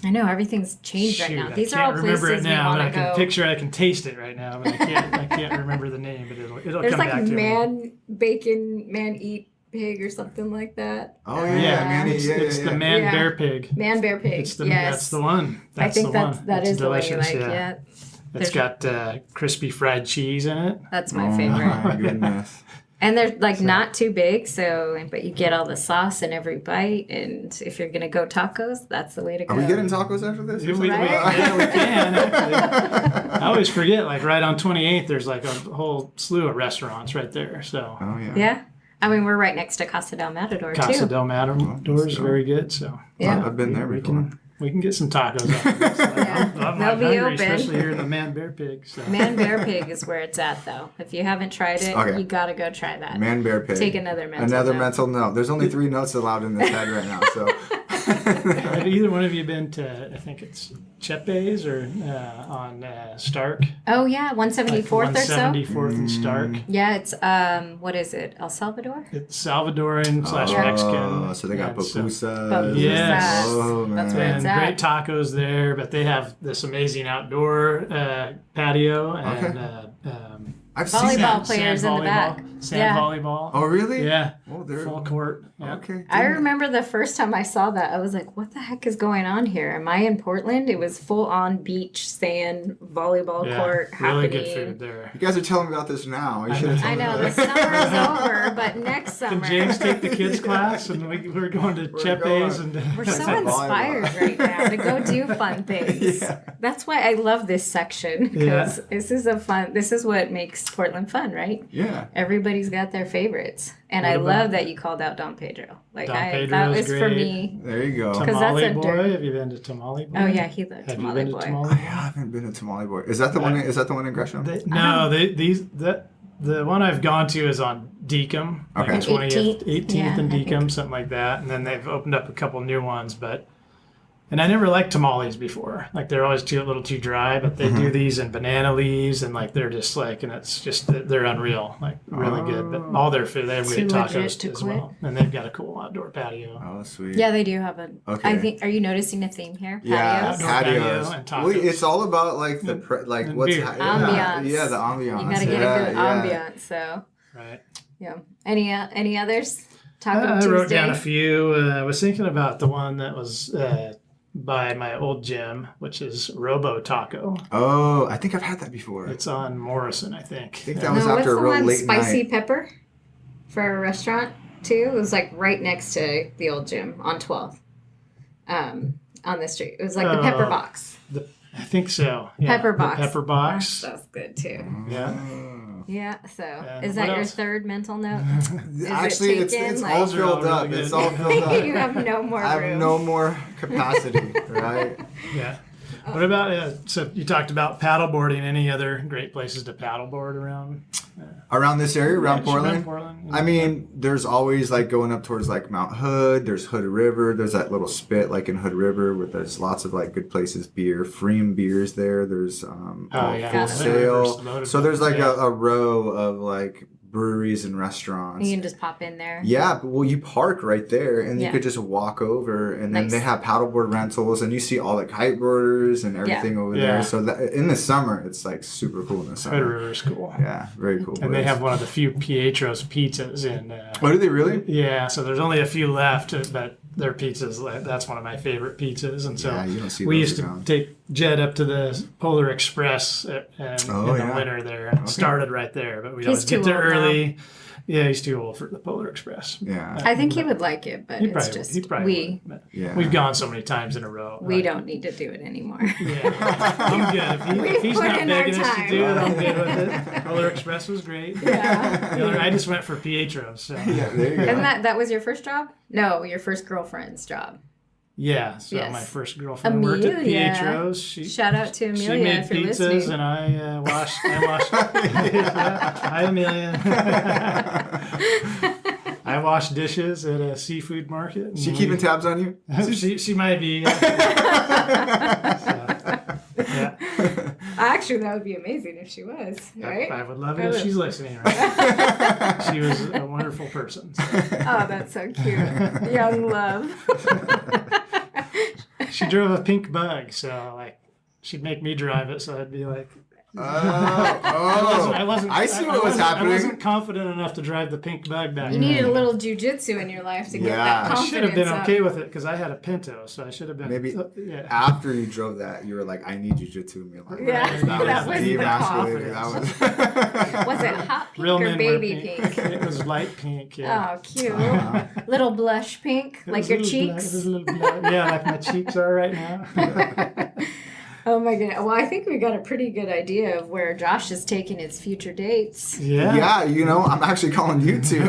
I know everything's changed right now. I These are can't all remember places it we now, but want I to can go. picture it. I can taste it right now, but I can't remember the name. But it'll There's come like back to me. man eat pig or something like that. Oh Yeah, yeah, man. it's the man Yeah. bear pig. Man bear pig. It's the yes. that's the one. That's I think the one. that It's is the one you delicious. like. Yeah. It's got crispy fried cheese in it. That's my Oh favorite. my goodness. And they're like not too big, but you get all the sauce in every bite. And if you're gonna go tacos, that's the way to go. Are we getting tacos after this? or something? Yeah, we can. Actually. I always forget, like right on 28th, there's like a whole slew of restaurants right there. So Oh yeah. Yeah. I mean, we're right next to Casa del Matador Casa too. del Matador is very good. So Yeah. I've been there we before. we can get some tacos. After this. Yeah. I'm They'll be hungry, open. especially here in the Man Bear Pig. So. Man bear pig is where it's at, though. If you haven't tried it, Okay. you gotta go try that. Man, bear, pig. Take another mental Another note. mental note. There's only 3 notes allowed in this head right now. So. Have either one of you been to? I think it's Chepe's or on Stark. Oh yeah, 174th or so. 174th and Stark. Yeah, it's what is it? El Salvador. It's Salvadoran / Yeah. Mexican. So they got And so- pupusas. Yes. Oh man. That's where it's and at. great tacos there, but they have this amazing outdoor patio and I've seen Volleyball that. players in the back. Sand Yeah. volleyball. Oh really? Yeah. Oh, they're Full court. Yeah. Okay. I remember the first time I saw that, I was like, what the heck is going on here? Am I in Portland? It was full on beach, sand, volleyball Yeah. court Really happening. good food there. You guys are telling me about this now. You I should have know. I told know, me the that. summer is over, but next summer. Can James take the kids class and we're going to Chepe's going. and We're so Volleyball. inspired right now to go do fun things. Yeah. That's why I love this section because this is what makes Portland fun, right? Yeah. Everybody's got their favorites. And What I about- love that you called out Don Pedro. Like Don that Pedro's was for great. me. There you go. 'Cause that's Tamale a Boy. dirt- Have you been to Tamale Boy? Oh yeah, he loved Have Tamale you been Boy. to I Tamale? haven't been to Tamale Boy. Is that the one? Is that the one in Gresham? The one I've gone to is on Deacom, like Okay. 20th, 18th, 18th and yeah, I Deacom, something like that. And then they've opened up a couple new ones, and I never liked tamales before. Like they're always a little too dry, but they do these in banana leaves, and like they're just like, and it's just they're unreal, like really good. But all their food, they have Too great legit tacos to as quit. well, and they've got a cool outdoor patio. Oh, sweet. Yeah, they do have a. Okay. I think. Are you noticing a theme here? Yeah, Patios? Outdoor patios. patio and tacos. Well, it's all about like the and what's beer. Ambiance. Yeah, the ambiance. You gotta get yeah, a good yeah. ambiance. So Right. yeah. Any others? Taco I Tuesday. wrote down a few. I was thinking about the one that was by my old gym, which is Robo Taco. Oh, I think I've had that before. It's on Morrison, I think. I think that was No, what's after a the real one? late Spicy night. pepper for a restaurant too. It was like right next to the old gym on 12th, on the street. It was like the pepper box. I think so. Yeah, Pepper the box. Pepper box. That's good too. Yeah. Yeah. So And is what that your else? third mental note? Is Actually, it taken? it's Like- all Those are all filled up. really It's good. all filled up. You have no more I room. have no more capacity, right? Yeah. What about, so you talked about paddleboarding. Any other great places to paddleboard around? Around this area, around Yeah, just Portland? you know. I mean, there's always like going up towards like Mount Hood. There's Hood River. There's that little spit like in Hood River where there's lots of like good places. Freem beers there. There's yeah. Full Hood River's Sail. loaded So there's with- like yeah. a row of like breweries and restaurants. You can just pop in there. Yeah, but well, you park right there, and Yeah. you could just walk over, and then Nice. they have paddleboard rentals, and you see all the kiteboarders and everything over Yeah. there. So that, in the summer, it's like super cool in the Hood summer. River's cool. Yeah, very cool. And they place. have one of the few Pietro's pizzas in. Oh, do they really? Yeah, so there's only a few left, but their pizzas, that's one of my favorite pizzas. And so Yeah, you don't see we those used to around. take Jed up to the Polar Express in Oh, the yeah. winter there. And started right there, but we He's always get too there old now. early. Yeah, he's too old for the Polar Express. Yeah. I think he would like it, but He it's probably, just he probably we would, but Yeah. we've gone so many times in a row. we Like, don't need to do it anymore. Yeah, I'm good. If he's put not in our begging us to time. do it, I'm good with it. Polar Express was great. Yeah. The other, I just went for Pietro's. So. Yeah, there you go. And that was your first job? No, your first girlfriend's job. Yeah, so Yes. my first girlfriend worked at Amelia. Pietro's. She Shout out to she Amelia made if you're pizzas listening. and I washed. Hi, Amelia. I washed dishes at a seafood market. and She we- keeping tabs on you? she might be. Yeah. Yeah. Actually, that would be amazing if she was, right? I would love it if she's listening. Right? She was a wonderful person. So. Oh, that's so cute. Young love. She drove a pink bug, so like she'd make me drive it, so I'd be like, I see what was I happening. wasn't confident enough to drive the pink bug back You then. needed a little jujitsu in your life to get Yeah. that I confidence should have been up. okay with it because I had a Pinto, so I should have been Maybe yeah. after you drove that, you were like, I need jiu-jitsu in my life. Yeah, that was the demasculating. confidence. That was Was it hot pink Real or men wear baby pink? It was light pink. Yeah. Oh, cute. Little blush pink, It like was your a little black- cheeks. it was a little black- yeah, like my cheeks are right now. Oh my goodness. Well, I think we got a pretty good idea of where Josh is taking his future dates. Yeah. Yeah, you know, I'm actually calling you too.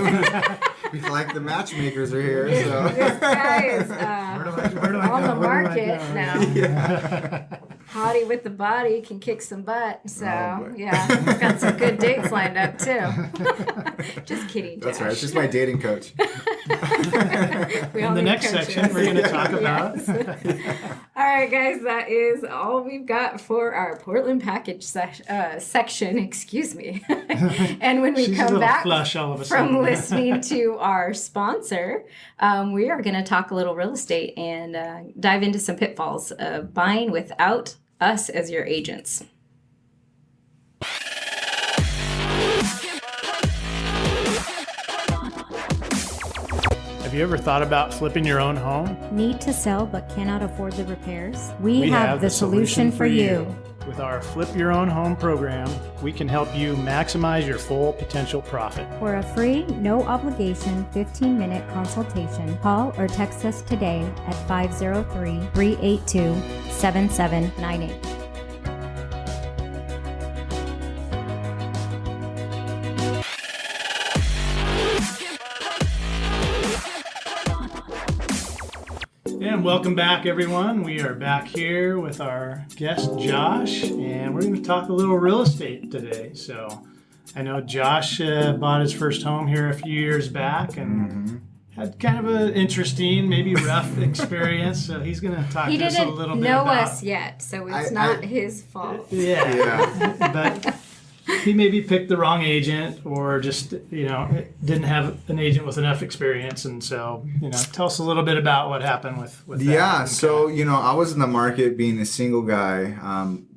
Like the matchmakers are here. This So. guy is Where do I on go? the Where do I market go? now. Yeah. Hottie with the body can kick some butt. So, boy. yeah, got some good dates lined up too. Just kidding, Josh. That's right. She's my dating coach. We all In the need next coaches. section, we're going to talk about. All right, guys, that is all we've got for our Portland package section. Excuse me. And when we She's a come little back flush all of a sudden. from listening to our sponsor, we are going to talk a little real estate and dive into some pitfalls of buying without us as your agents. Have you ever thought about flipping your own home? Need to sell but cannot afford the repairs? We have the solution for you. With our Flip Your Own Home program, we can help you maximize your full potential profit. For a free, no obligation 15-minute consultation, call or text us today at 503-382-7798. And welcome back, everyone. We are back here with our guest, Josh, and we're going to talk a little real estate today. So I know Josh bought his first home here a few years back and had kind of an interesting, maybe rough experience. So he's going to talk He to us a didn't little bit know about us yet, so it's I- not his fault. Yeah. Yeah. But he maybe picked the wrong agent or just, didn't have an agent with enough experience. And so, tell us a little bit about what happened with that. Yeah, And so I was in the market being a single guy,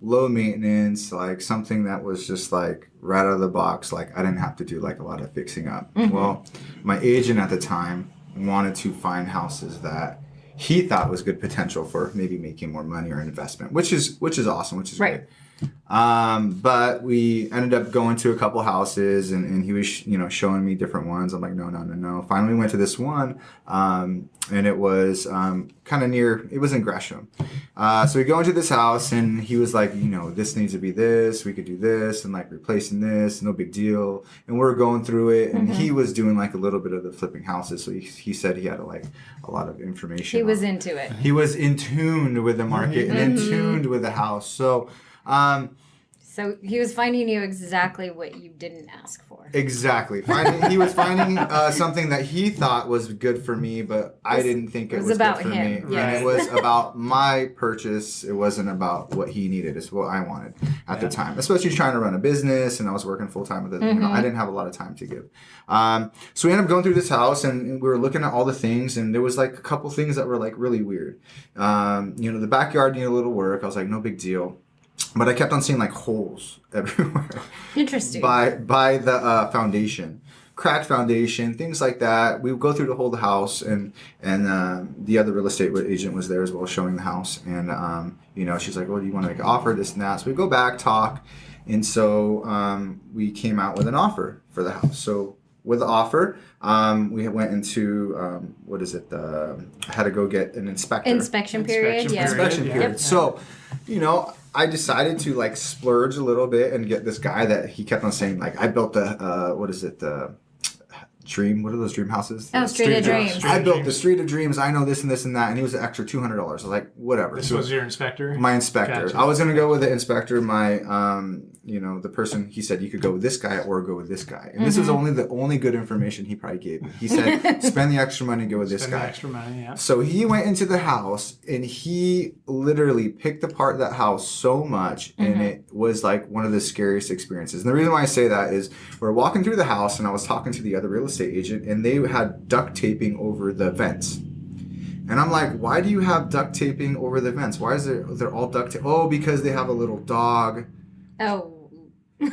low maintenance, like something that was just like right out of the box. Like I didn't have to do like a lot of fixing up. Well, my agent at the time wanted to find houses that he thought was good potential for maybe making more money or investment, which is awesome, which is Right. great. But we ended up going to a couple houses and he was, showing me different ones. I'm like, no. Finally went to this one. And it was, kind of near, it was in Gresham. So we go into this house and he was like, this needs to be this, we could do this and like replacing this, no big deal. And we're going through it and he was doing like a little bit of the flipping houses. So he said he had like a lot of information. He was into it. He was in tune with the market and in tuned with the house. So, so he was finding you exactly what you didn't ask for. Exactly. He was finding something that he thought was good for me, but I didn't think it was about good for him. me. Yes. And it was about my purchase. It wasn't about what he needed. It's what I wanted at the time, especially trying to run a business. And I was working full time with it. I didn't have a lot of time to give. So we ended up going through this house and we were looking at all the things. And there was like a couple things that were like really weird. The backyard needed a little work. I was like, no big deal. But I kept on seeing like holes everywhere. Interesting. by the foundation, cracked foundation, things like that. We would go through the whole house, and the other real estate agent was there as well, showing the house. And she's like, "Well, do you want to make an offer? This and that." So we go back, talk, and so we came out with an offer for the house. So with the offer, we went into I had to go get an inspector. Inspection period. Inspection period. Yep. So, I decided to like splurge a little bit and get this guy that he kept on saying like, I built the dream. What are those dream houses? Oh, Street of Dreams. I built the Street of Dreams. I know this and this and that, and he was an extra $200. I was like, whatever. This was your inspector? My inspector. Gotcha. I was gonna go with the inspector. My the person, he said you could go with this guy or go with this guy, and this was the only good information he probably gave me. He said, spend the extra money, go with this guy. The extra money, yeah. So he went into the house and he literally picked apart that house so much, and it was like one of the scariest experiences. And the reason why I say that is we're walking through the house and I was talking to the other real estate agent, and they had duct taping over the vents. And I'm like, why do you have duct taping over the vents? Why is they're all duct tape? Oh, because they have a little dog. Oh.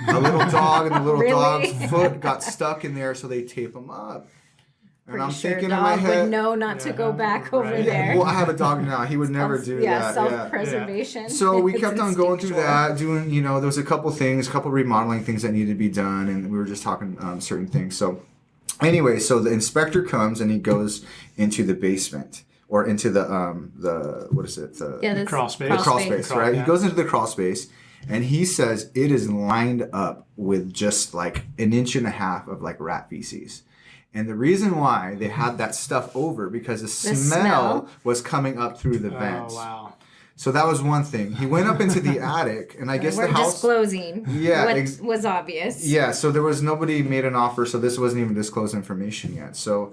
A little dog, and the little Really? dog's foot got stuck in there, so they tape them up. And Pretty I'm sure thinking a in my dog head, would know not to go back over right. there. well, I have a dog now. He would never do that. Self-preservation. So we It's kept on going through instinctual. that, doing, there was a couple remodeling things that needed to be done, and we were just talking certain things. So anyway, so the inspector comes and he goes into the basement or into the what is it? The crawl space. The crawl space, right? Yeah. He goes into the crawl space and he says it is lined up with just like an inch and a half of like rat feces. And the reason why they had that stuff over because the smell was coming up through the vents. Oh, wow. So that was one thing. He went up into the attic, and I guess We're the house disclosing what was obvious. Yeah, so there was nobody made an offer, so this wasn't even disclosed information yet. So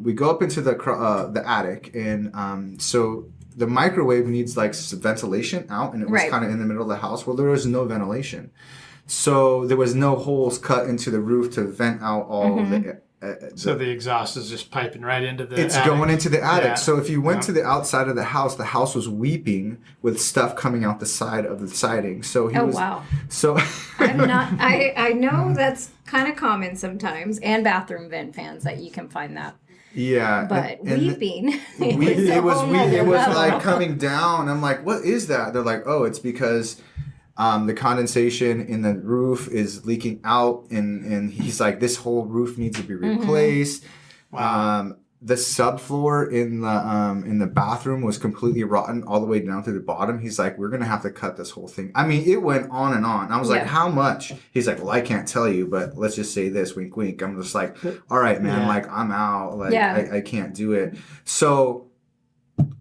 we go up into the attic, and so the microwave needs like ventilation out, and it was kind of in the middle of the house. Well, there was no ventilation, so there was no holes cut into the roof to vent out all the. So the exhaust is just piping right into the It's attic. going into the attic. Yeah. So if you went to the outside of the house was weeping with stuff coming out the side of the siding. So he was. Wow. So. I know that's kind of common sometimes, and bathroom vent fans that you can find that. Yeah. But and weeping. it was level. like coming down. I'm like, what is that? They're like, oh, it's because. The condensation in the roof is leaking out, and he's like, this whole roof needs to be replaced. Wow. The subfloor in the bathroom was completely rotten all the way down to the bottom. He's like, we're gonna have to cut this whole thing. I mean, it went on and on. I was like, how much? He's like, well, I can't tell you, but let's just say this, wink, wink. I'm just like, all right, man, like I'm out. Like I can't do it. So.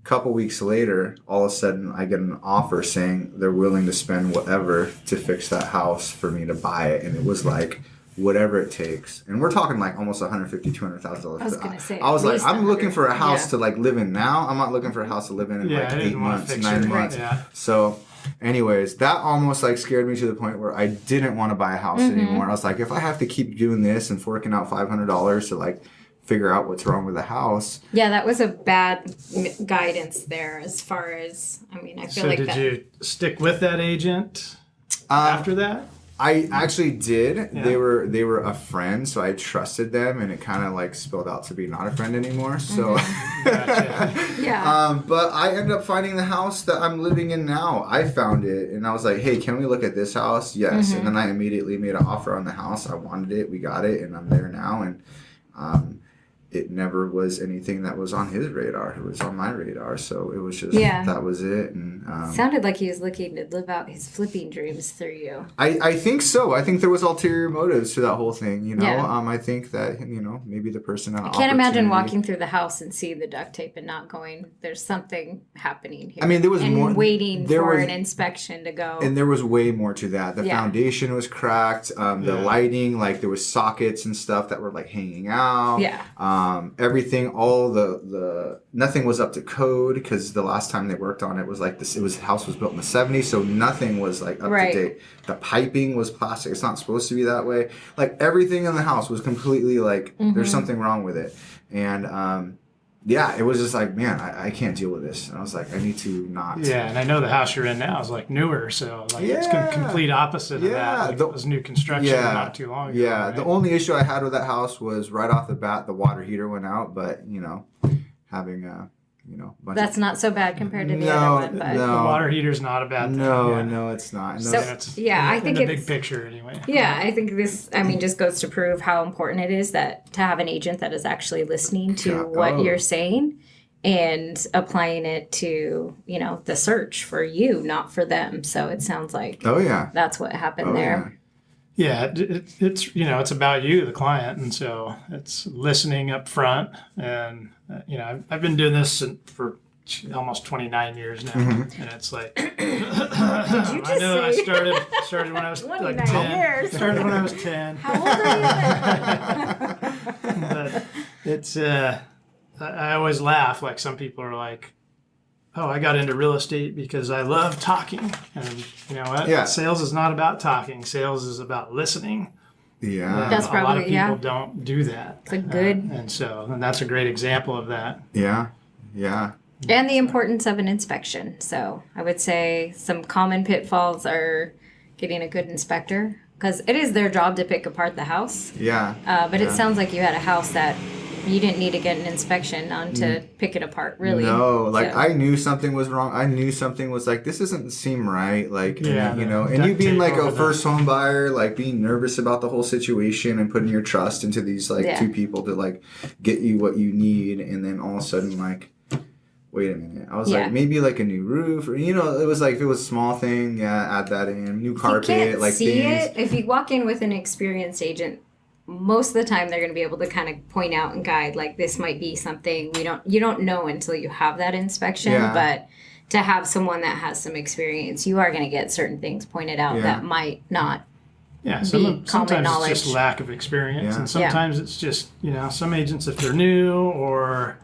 Couple weeks later, all of a sudden, I get an offer saying they're willing to spend whatever to fix that house for me to buy it, and it was like whatever it takes. And we're talking like almost $150,000-$200,000. I was gonna say. I was like, I'm looking for a house Yeah. to like live in now. I'm not looking for a house to live in like I 8 didn't want to months, fix 9 it. months. Yeah. So, anyways, that almost like scared me to the point where I didn't want to buy a house anymore. I was like, if I have to keep doing this and forking out $500 to like figure out what's wrong with the house. Yeah, that was a bad guidance there as far as, I mean, I feel So like did that. you stick with that agent after that? I actually did. Yeah. They were a friend, so I trusted them, and it kind of like spilled out to be not a friend anymore. So, Gotcha. Yeah. but I ended up finding the house that I'm living in now. I found it, and I was like, "Hey, can we look at this house?" Yes, and then I immediately made an offer on the house. I wanted it. We got it, and I'm there now. And it never was anything that was on his radar. It was on my radar, so it was just that was it. And sounded like he was looking to live out his flipping dreams through you. I think so. I think there was ulterior motives to that whole thing. You know, Yeah. I think that maybe the person. I can't imagine walking through the house and seeing the duct tape and not going, "There's something happening here." I mean, there was more waiting for an inspection to go. And there was way more to that. The foundation was cracked. The lighting, like there was sockets and stuff that were like hanging out. Yeah. Everything, all the nothing was up to code because the last time they worked on it was like this. The house was built in the 70s, so nothing was like up to date. The piping was plastic. It's not supposed to be that way. Like everything in the house was completely like there's something wrong with it. And it was just like, man, I can't deal with this. And I was like, I need to not. Yeah, and I know the house you're in now is like newer, so like it's complete opposite of that. Like it was new construction not too long ago. Yeah, right? the only issue I had with that house was right off the bat, the water heater went out. But having a bunch That's not so bad compared to the No, other one, but The water heater's not a bad thing. No, it's not. No, So- It's I think in the it's big picture anyway. Yeah, I think this, just goes to prove how important it is that to have an agent that is actually listening to what you're saying and applying it to, the search for you, not for them. So it sounds like that's what happened there. Yeah, it's it's about you, the client, and so it's listening up front. And I've been doing this for almost 29 years now, and it's like I know I started when I was like 10. Years. Started when I was 10. How old are you? But it's I always laugh. Like some people are like, "Oh, I got into real estate because I love talking." And you know what? Yeah. Sales is not about talking. Sales is about listening. Yeah. That's A lot of probably- people don't do that. It's a good- and that's a great example of that. Yeah. Yeah. And the importance of an inspection. So I would say some common pitfalls are getting a good inspector because it is their job to pick apart the house. Yeah. But it sounds like you had a house that you didn't need to get an inspection on to pick it apart, really. No, like So- I knew something was wrong. I knew something was like, this doesn't seem right. Like, Yeah, and, the and you duct being tape like a over the- first home buyer, like being nervous about the whole situation and putting your trust into these like two people to like get you what you need. And then all of a sudden, like, wait a minute. I was like, maybe like a new roof or, it was like, if it was a small thing, add that in. New carpet, you can't like see things. it. If you walk in with an experienced agent, most of the time they're going to be able to kind of point out and guide, like this might be something you don't know until you have that inspection. Yeah. But to have someone that has some experience, you are going to get certain things pointed out that might not. Yeah, common sometimes knowledge. it's just lack of experience, Yeah. and sometimes it's just some agents, if they're new or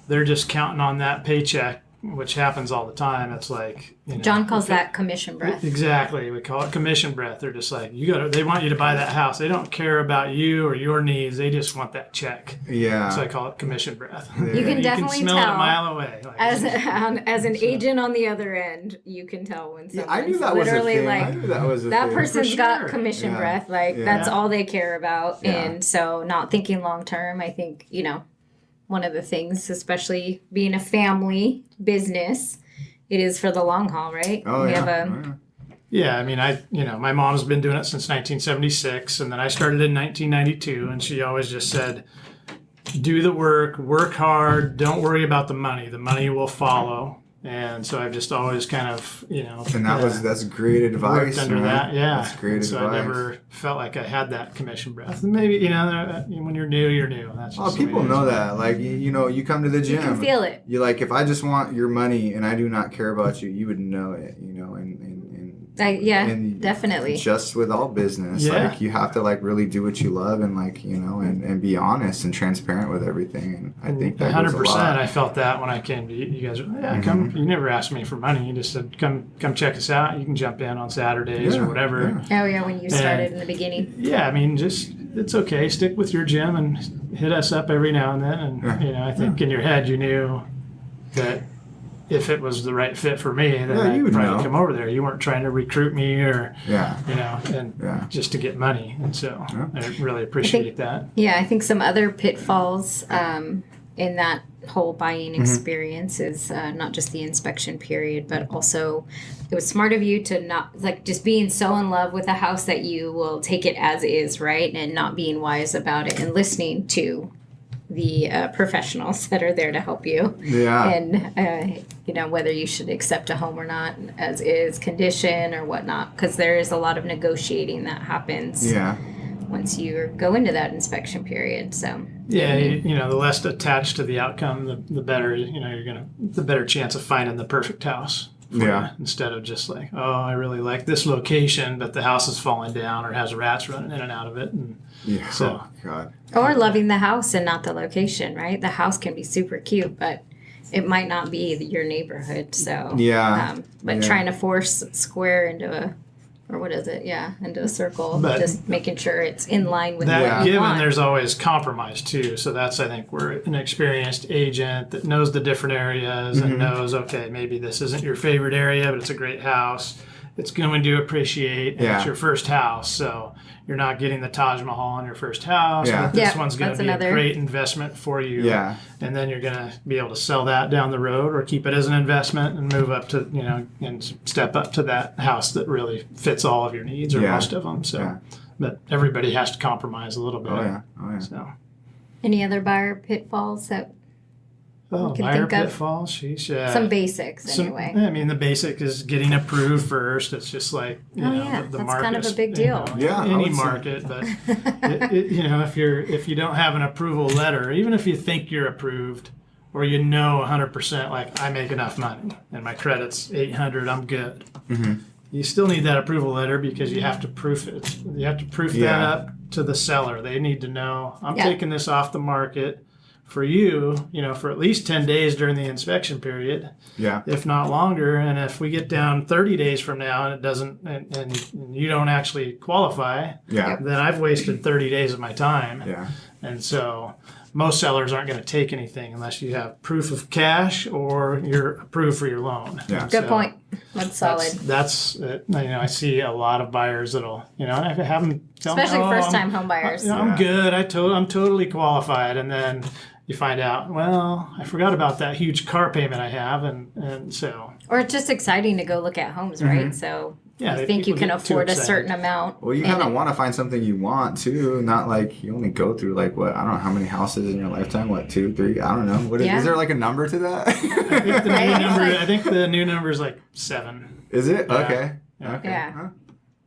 they're just counting on that paycheck, which happens all the time. It's like John calls that commission breath. Exactly, we call it commission breath. They're just like they want you to buy that house. They don't care about you or your needs. They just want that check. Yeah. So I call it commission breath. You can definitely smell it tell a mile away. Like, as an agent on the other end, you can tell when someone's I knew that was a literally thing. like I knew that was a that thing. person's For got sure. commission Yeah. breath. Like Yeah. that's all they care about. Yeah. And so not thinking long term, I think, one of the things, especially being a family business, it is for the long haul, right? Oh, we yeah. have Yeah, I mean, my mom's been doing it since 1976, and then I started in 1992, and she always just said, do the work hard, don't worry about the money. The money will follow. And so I've just always kind of, And that's great advice. worked under man. that. Yeah. That's great And advice. so I never felt like I had that commission breath. And maybe, when you're new, you're new. That's just Oh, the way people it is. know that. Like, you come to the gym. you can feel it. You're like, if I just want your money and I do not care about you, you would know it, and Definitely. just with all business, Yeah. like you have to like really do what you love and like, and be honest and transparent with everything. And I think that 100%. goes a lot. I felt that when I came to you. You guys, come. You never asked me for money. You just said, come check us out. You can jump in on Saturdays Yeah, or whatever. Oh yeah, when you started in the beginning. Yeah, I mean, just it's okay. Stick with your gym and hit us up every now and then. And I think in your head you knew that if it was the right fit for me, then Yeah, you I'd would probably know. come over there. You weren't trying to recruit me or, Yeah. you know, and just to get money. And so I really appreciate that. Yeah, I think some other pitfalls in that whole buying experience is not just the inspection period, but also it was smart of you to not like just being so in love with a house that you will take it as is, right? And not being wise about it and listening to the professionals that are there to help you. Yeah. And, you know, whether you should accept a home or not as is, condition or whatnot, because there is a lot of negotiating that happens once you go into that inspection period. So you know, the less attached to the outcome, the better, you know, the better chance of finding the perfect house. Instead of just like, oh, I really like this location, but the house is falling down or has rats running in and out of it. And so, oh, God. or loving the house and not the location, right? The house can be super cute, but it might not be your neighborhood. So but trying to force square into a, or what is it? Yeah, into a circle. But just making sure it's in line with that what you given want. there's always compromise too. So that's, I think, we're an experienced agent that knows the different areas and knows, okay, maybe this isn't your favorite area, but it's a great house. It's going to appreciate, and it's your first house. So you're not getting the Taj Mahal on your first house. But this one's going to be a great investment for you. Yeah. And then you're going to be able to sell that down the road or keep it as an investment and move up to, you know, and step up to that house that really fits all of your needs or most of them. So, but everybody has to compromise a little bit. Oh, yeah. So. Any other buyer pitfalls that you can buyer think of? pitfalls. Sheesh. Some basics, anyway. I mean, the basic is getting approved first. It's just like, you know, the that's market. kind of a big deal. You know, any market, but you know, if you don't have an approval letter, even if you think you're approved, or you know 100%, like I make enough money and my credit's 800, I'm good. You still need that approval letter because you have to proof it. You have to proof that up to the seller. They need to know I'm taking this off the market for you, you know, for at least 10 days during the inspection period, if not longer. And if we get down 30 days from now and it doesn't, and you don't actually qualify, then I've wasted 30 days of my time. And so most sellers aren't going to take anything unless you have proof of cash or you're approved for your loan. Good point. That's solid. That's you know, I see a lot of buyers that'll, you know, I have them tell Especially me, first-time home buyers. You know, I'm good. I'm totally qualified. And then you find out, well, I forgot about that huge car payment I have. And so. Or it's just exciting to go look at homes, right? So you think you can afford a certain amount. Well, you kind of want to find something you want too, not like you only go through like what, I don't know how many houses in your lifetime, what, 2, 3, I don't know. What is there like a number to that? I think the new number is like 7. Is it? Yeah. Okay. Yeah. Huh?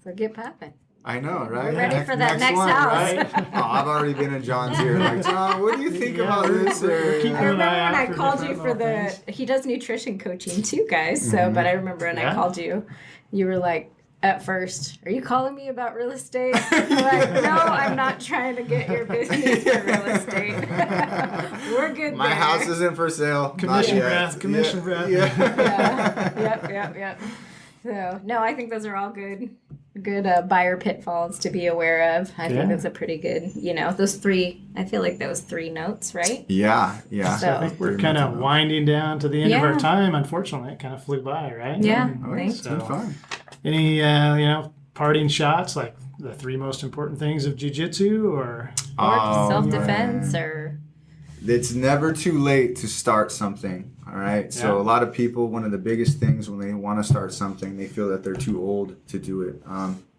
So get popping. I know, right? We're ready for that next one, house. Right? Oh, I've already been in John's ear. Like, John, what do you think about this? we're keeping I remember an eye when out I for called you different for little the. things. He does nutrition coaching too, guys. So, but I remember when I called you, you were like, at first, are you calling me about real estate? I'm like, no, I'm not trying to get your business for real estate. We're good. My house isn't for sale. Commission breath. Yep. So, no, I think those are all good buyer pitfalls to be aware of. I think that's a pretty good, you know, those 3, I feel like those 3 notes, right? Yeah. So, I think we're kind of winding down to the end of our time. Unfortunately, it kind of flew by, right? Yeah. It's been fun. Any, you know, parting shots, like the 3 most important things of jiu-jitsu or self-defense or... It's never too late to start something, all right? So a lot of people, one of the biggest things when they want to start something, they feel that they're too old to do it.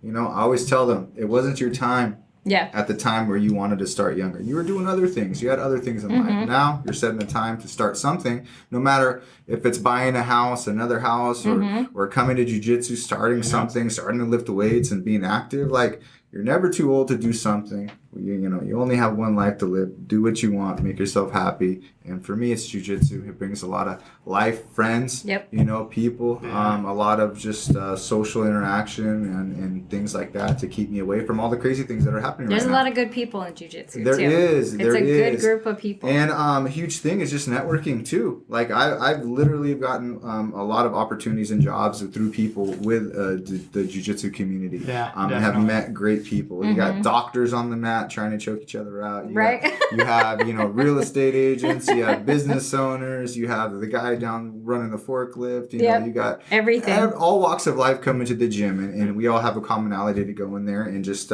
You know, I always tell them, it wasn't your time at the time where you wanted to start younger. You were doing other things. You had other things in life. Now you're setting the time to start something, no matter if it's buying a house, another house, or coming to jiu-jitsu, starting something, starting to lift weights and being active. Like, you're never too old to do something. You know, you only have one life to live. Do what you want. Make yourself happy. And for me, it's jiu-jitsu. It brings a lot of life, friends, you know, people, a lot of just social interaction and things like that to keep me away from all the crazy things that are happening There's right a now. lot of good people in jiu-jitsu, There too. is. It's a good group of people. And a huge thing is just networking, too. Like, I've literally gotten a lot of opportunities and jobs through people with the jiu-jitsu community. Yeah, and have met great people. You got doctors on the mat mat trying to choke each other out. You You have, real estate agents, you have business owners, you have the guy down running the forklift, you got everything. All walks of life come into the gym, and we all have a commonality to go in there and just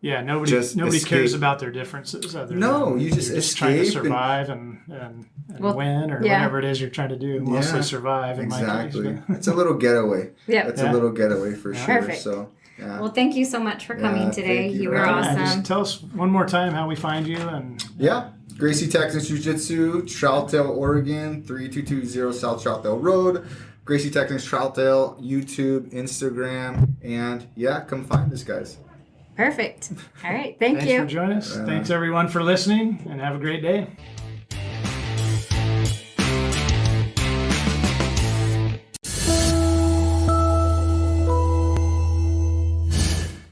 nobody cares about their differences. You just trying to survive and win, or whatever it is you're trying to do. Mostly survive. Exactly. In my case, it's a little getaway. It's a little getaway for sure. Perfect. So. Yeah. Well, thank you so much for coming today. You were awesome. Just tell us one more time how we find you. And Gracie Technics Jiu-Jitsu, Troutdale, Oregon, 3220 South Troutdale Road. Gracie Technics Troutdale, YouTube, Instagram, and come find us, guys. Perfect. All right. Thanks for joining us. Thanks everyone for listening, and have a great day.